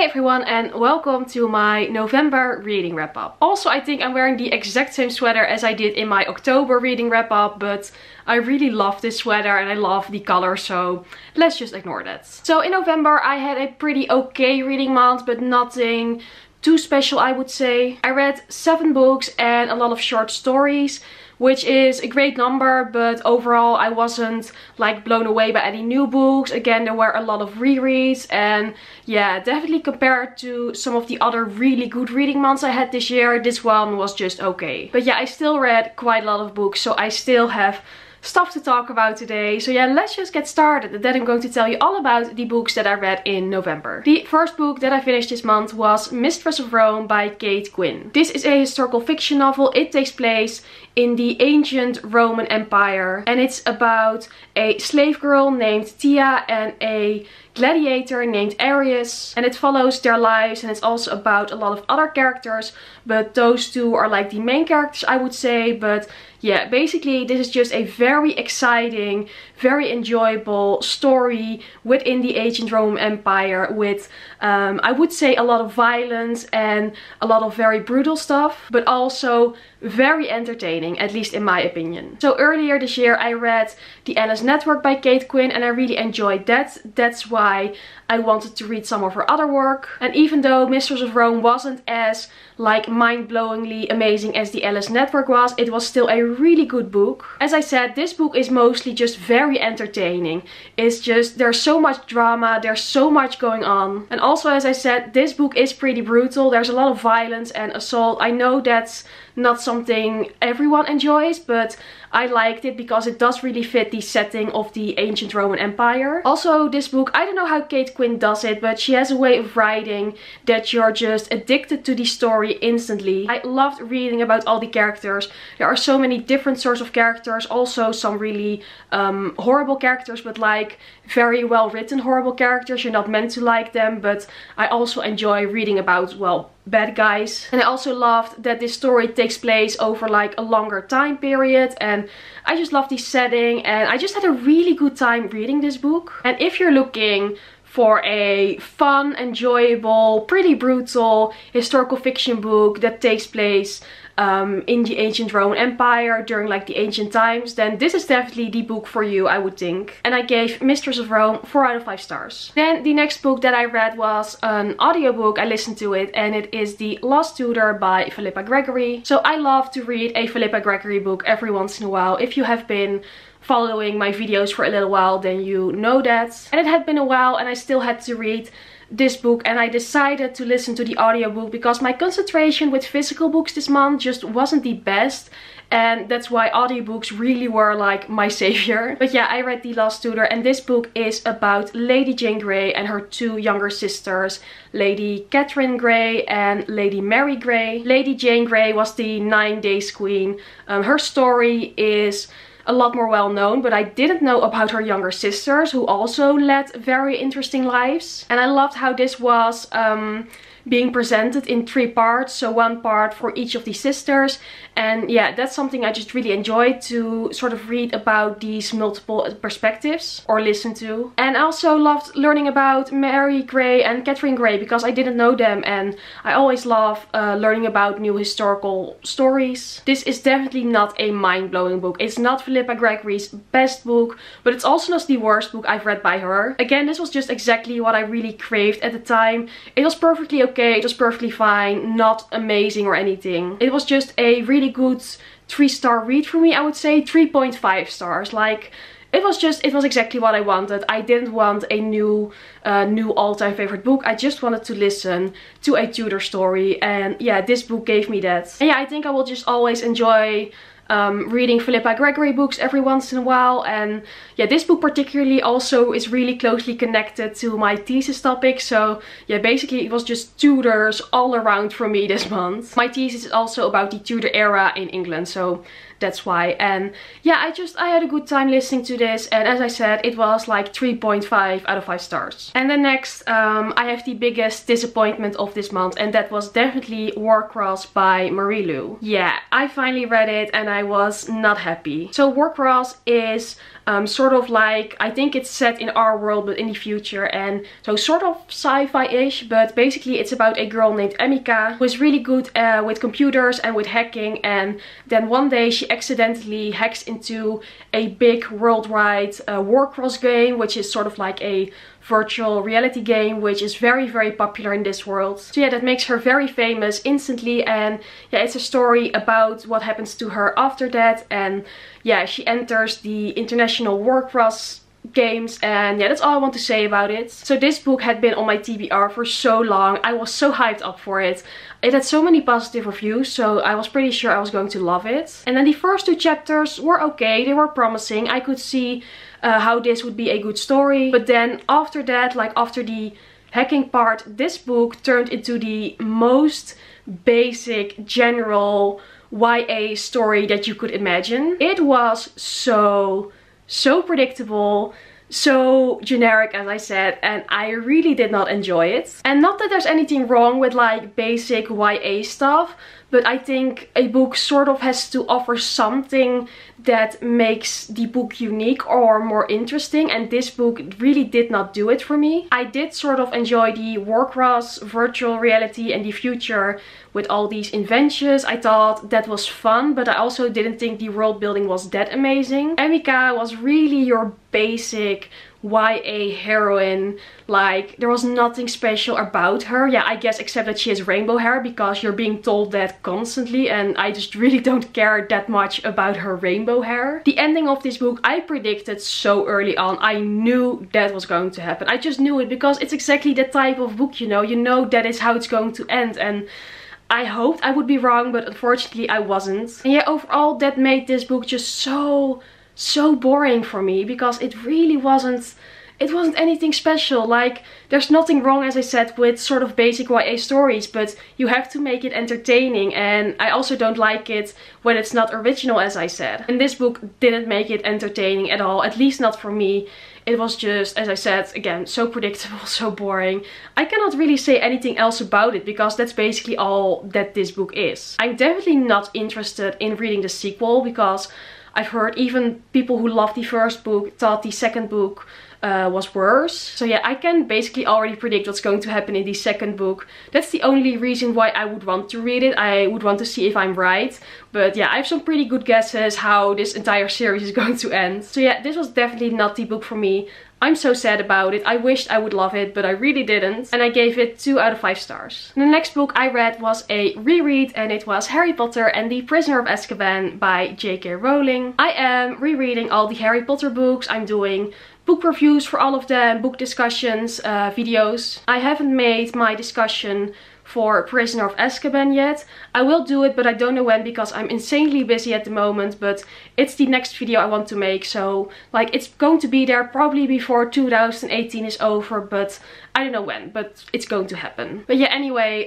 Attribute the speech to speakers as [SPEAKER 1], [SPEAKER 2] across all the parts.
[SPEAKER 1] Hey everyone, and welcome to my November reading wrap up. Also, I think I'm wearing the exact same sweater as I did in my October reading wrap up, but I really love this sweater and I love the color, so let's just ignore that. So in November I had a pretty okay reading month, but nothing too special, I would say. I read 7 books and a lot of short stories, which is a great number, but overall I wasn't like blown away by any new books. Again, there were a lot of rereads, and yeah, definitely compared to some of the other really good reading months I had this year, this one was just okay. But yeah, I still read quite a lot of books, so I still have stuff to talk about today. So yeah, let's just get started. And then I'm going to tell you all about the books that I read in November. The first book that I finished this month was Mistress of Rome by Kate Quinn. This is a historical fiction novel. It takes place in the ancient Roman Empire, and it's about a slave girl named Tia and a gladiator named Arius, and it follows their lives, and it's also about a lot of other characters, but those two are like the main characters, I would say. But yeah, basically this is just a very exciting, very enjoyable story within the ancient Roman Empire with I would say a lot of violence and a lot of very brutal stuff, but also very entertaining, at least in my opinion. So earlier this year I read The Endless Network by Kate Quinn and I really enjoyed that. That's why I wanted to read some of her other work. And even though Mistress of Rome wasn't as like mind-blowingly amazing as The Endless Network was, it was still a really good book. As I said, this book is mostly just very entertaining. It's just, there's so much drama, there's so much going on. And also, as I said, this book is pretty brutal. There's a lot of violence and assault. I know that's not something everyone enjoys, but I liked it because it does really fit the setting of the ancient Roman Empire. Also, this book, I don't know how Kate Quinn does it, but she has a way of writing that you're just addicted to the story instantly. I loved reading about all the characters. There are so many different sorts of characters, also some really horrible characters, but like very well written horrible characters. You're not meant to like them, but I also enjoy reading about, well, bad guys. And I also loved that this story takes place over like a longer time period, and I just love the setting, and I just had a really good time reading this book. And if you're looking for a fun, enjoyable, pretty brutal historical fiction book that takes place in the ancient Roman Empire during like the ancient times, then this is definitely the book for you, I would think. And I gave Mistress of Rome 4 out of 5 stars. Then the next book that I read was an audiobook. I listened to it, and it is The Last Tutor by Philippa Gregory. So I love to read a Philippa Gregory book every once in a while. If you have been following my videos for a little while, then you know that. And it had been a while and I still had to read this book, and I decided to listen to the audiobook because my concentration with physical books this month just wasn't the best, and that's why audiobooks really were like my savior. But yeah, I read The Last Tutor, and this book is about Lady Jane Grey and her 2 younger sisters, Lady Catherine Grey and Lady Mary Grey. Lady Jane Grey was the 9 Days Queen. Her story is a lot more well known, but I didn't know about her younger sisters, who also led very interesting lives. And I loved how this was being presented in 3 parts, so 1 part for each of the sisters. And yeah, that's something I just really enjoyed, to sort of read about these multiple perspectives or listen to. And I also loved learning about Mary Grey and Catherine Grey because I didn't know them, and I always love learning about new historical stories. This is definitely not a mind-blowing book. It's not Philippa Gregory's best book, but it's also not the worst book I've read by her. Again, this was just exactly what I really craved at the time. It was perfectly okay, it was perfectly fine, not amazing or anything. It was just a really good 3-star read for me, I would say. 3.5 stars. Like, it was exactly what I wanted. I didn't want a new all-time favorite book. I just wanted to listen to a Tudor story, and yeah, this book gave me that. And yeah, I think I will just always enjoy reading Philippa Gregory books every once in a while. And yeah, this book particularly also is really closely connected to my thesis topic. So yeah, basically it was just Tudors all around for me this month. My thesis is also about the Tudor era in England, so that's why. And yeah, I had a good time listening to this, and as I said, it was like 3.5 out of 5 stars. And then next, I have the biggest disappointment of this month, and that was definitely Warcross by Marie Lu. Yeah, I finally read it and I was not happy. So Warcross is sort of like, I think it's set in our world but in the future, and so sort of sci-fi-ish, but basically it's about a girl named Emika who is really good with computers and with hacking, and then one day she accidentally hacks into a big worldwide Warcross game, which is sort of like a virtual reality game which is very popular in this world. So yeah, that makes her very famous instantly, and yeah, it's a story about what happens to her after that. And yeah, she enters the international Warcross games, and yeah, that's all I want to say about it. So this book had been on my TBR for so long. I was so hyped up for it. It had so many positive reviews, so I was pretty sure I was going to love it. And then the first 2 chapters were okay, they were promising. I could see how this would be a good story, but then after that, like after the hacking part, this book turned into the most basic general YA story that you could imagine. It was so predictable, so generic, as I said, and I really did not enjoy it. And not that there's anything wrong with like basic YA stuff, but I think a book sort of has to offer something that makes the book unique or more interesting, and this book really did not do it for me. I did sort of enjoy the Warcross virtual reality and the future with all these inventions. I thought that was fun, but I also didn't think the world building was that amazing. Emika was really your basic YA heroine. Like, there was nothing special about her. Yeah, I guess except that she has rainbow hair, because you're being told that constantly, and I just really don't care that much about her rainbow hair. The ending of this book I predicted so early on. I knew that was going to happen. I just knew it, because it's exactly that type of book, you know that is how it's going to end, and I hoped I would be wrong, but unfortunately I wasn't. And yeah, overall that made this book just so boring for me, because it really wasn't anything special. Like, there's nothing wrong, as I said, with sort of basic YA stories, but you have to make it entertaining, and I also don't like it when it's not original, as I said. And this book didn't make it entertaining at all, at least not for me. It was just, as I said, again, so predictable, so boring. I cannot really say anything else about it, because that's basically all that this book is. I'm definitely not interested in reading the sequel, because I've heard even people who loved the first book thought the second book was worse. So yeah, I can basically already predict what's going to happen in the second book. That's the only reason why I would want to read it. I would want to see if I'm right. But yeah, I have some pretty good guesses how this entire series is going to end. So yeah, this was definitely not the book for me. I'm so sad about it. I wished I would love it, but I really didn't. And I gave it 2 out of 5 stars. And the next book I read was a reread, and it was Harry Potter and the Prisoner of Azkaban by J.K. Rowling. I am rereading all the Harry Potter books. I'm doing book reviews for all of them, book discussions, videos. I haven't made my discussion for Prisoner of Azkaban yet. I will do it, but I don't know when, because I'm insanely busy at the moment, but it's the next video I want to make, so like it's going to be there probably before 2018 is over, but I don't know when, but it's going to happen. But yeah, anyway,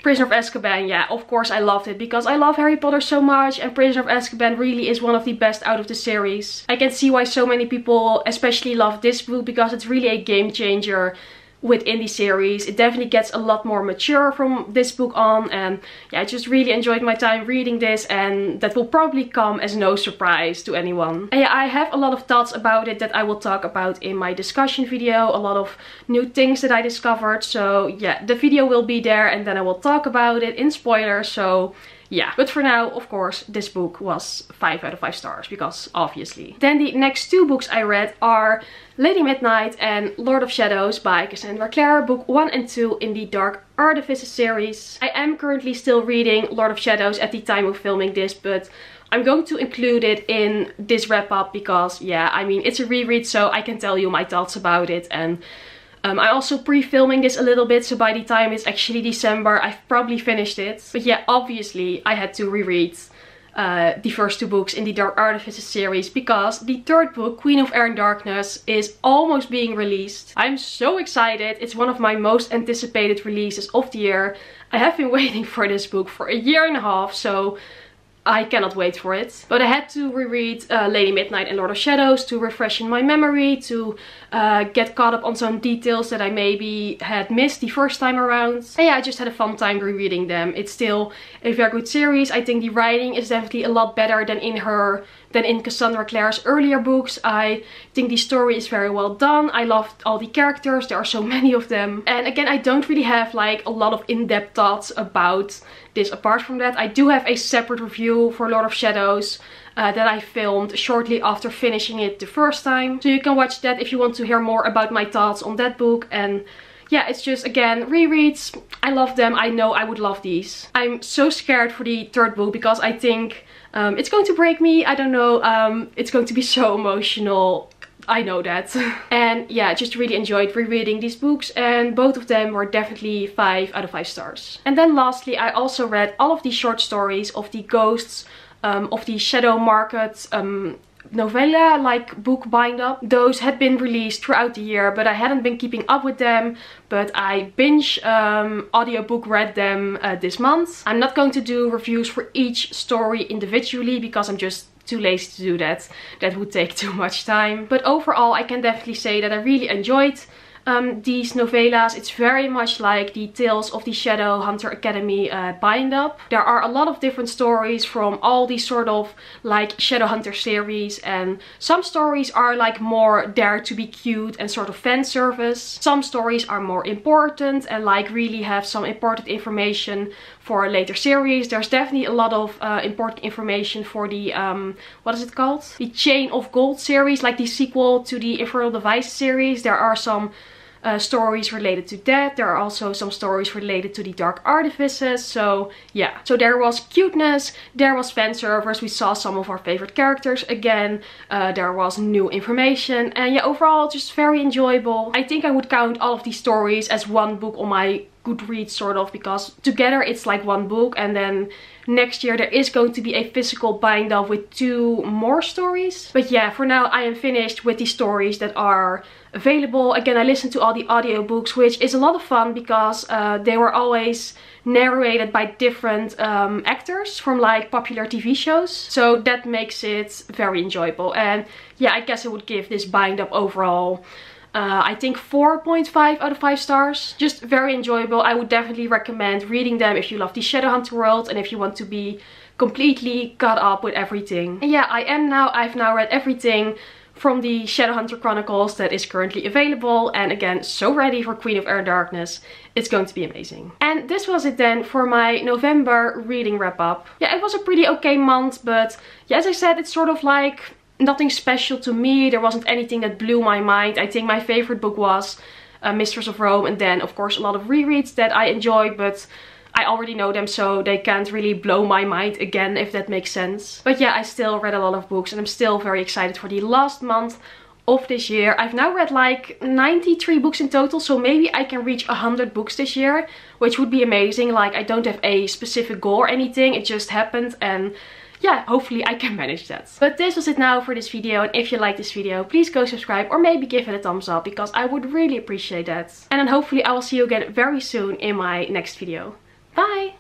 [SPEAKER 1] Prisoner of Azkaban, yeah, of course I loved it, because I love Harry Potter so much, and Prisoner of Azkaban really is one of the best out of the series. I can see why so many people especially love this book, because it's really a game changer within the series. It definitely gets a lot more mature from this book on, and yeah, I just really enjoyed my time reading this, and that will probably come as no surprise to anyone. And yeah, I have a lot of thoughts about it that I will talk about in my discussion video, a lot of new things that I discovered, so yeah, the video will be there, and then I will talk about it in spoilers, so yeah. But for now, of course, this book was 5 out of 5 stars, because obviously. Then the next 2 books I read are Lady Midnight and Lord of Shadows by Cassandra Clare, book 1 and 2 in the Dark Artifices series. I am currently still reading Lord of Shadows at the time of filming this, but I'm going to include it in this wrap up, because yeah, I mean, it's a reread, so I can tell you my thoughts about it. And I also pre-filming this a little bit, so by the time it's actually December, I've probably finished it. But yeah, obviously I had to reread the first 2 books in the Dark Artifices series, because the 3rd book, Queen of Air and Darkness, is almost being released. I'm so excited. It's one of my most anticipated releases of the year. I have been waiting for this book for a year and a half, so I cannot wait for it. But I had to reread Lady Midnight and Lord of Shadows to refresh in my memory, to get caught up on some details that I maybe had missed the first time around. And yeah, I just had a fun time rereading them. It's still a very good series. I think the writing is definitely a lot better than in Cassandra Clare's earlier books. I think the story is very well done. I loved all the characters. There are so many of them. And again, I don't really have like a lot of in-depth thoughts about this apart from that. I do have a separate review for Lord of Shadows that I filmed shortly after finishing it the first time. So you can watch that if you want to hear more about my thoughts on that book. And yeah, it's just, again, rereads. I love them. I know I would love these. I'm so scared for the third book because I think it's going to break me. I don't know. It's going to be so emotional. I know that. And yeah, just really enjoyed rereading these books, and both of them were definitely 5 out of 5 stars. And then lastly, I also read all of the short stories of the Ghosts of the Shadow Market novella like book bind up. Those had been released throughout the year, but I hadn't been keeping up with them. But I binge audiobook read them this month. I'm not going to do reviews for each story individually because I'm just too lazy to do that. That would take too much time. But overall, I can definitely say that I really enjoyed these novellas. It's very much like the Tales of the Shadow Hunter Academy bind up. There are a lot of different stories from all these sort of like Shadowhunter series, and some stories are like more there to be cute and sort of fan service. Some stories are more important and like really have some important information for a later series. There's definitely a lot of important information for the what is it called? The Chain of Gold series, like the sequel to the Infernal Device series. There are some stories related to that. There are also some stories related to the Dark Artifices. So yeah, so there was cuteness, there was fan service, we saw some of our favorite characters again, there was new information, and yeah, overall just very enjoyable. I think I would count all of these stories as one book on my Goodreads sort of, because together it's like one book, and then next year there is going to be a physical bind up with 2 more stories. But yeah, for now I am finished with the stories that are available. Again, I listened to all the audiobooks, which is a lot of fun because they were always narrated by different actors from like popular TV shows. So that makes it very enjoyable. And yeah, I guess I would give this bind up overall I think 4.5 out of 5 stars. Just very enjoyable. I would definitely recommend reading them if you love the Shadowhunter world and if you want to be completely caught up with everything. And yeah, I've now read everything from the Shadowhunter Chronicles that is currently available, and again, so ready for Queen of Air and Darkness. It's going to be amazing. And this was it then for my November reading wrap up. Yeah, it was a pretty okay month, but yeah, as I said, it's sort of like nothing special to me. There wasn't anything that blew my mind. I think my favorite book was Mistress of Rome, and then of course a lot of rereads that I enjoyed, but I already know them, so they can't really blow my mind again, if that makes sense. But yeah, I still read a lot of books, and I'm still very excited for the last month of this year. I've now read like 93 books in total, so maybe I can reach 100 books this year, which would be amazing. Like, I don't have a specific goal or anything, it just happened, and yeah, hopefully I can manage that. But this was it now for this video, and if you like this video, please go subscribe or maybe give it a thumbs up, because I would really appreciate that. And then hopefully I will see you again very soon in my next video. Bye!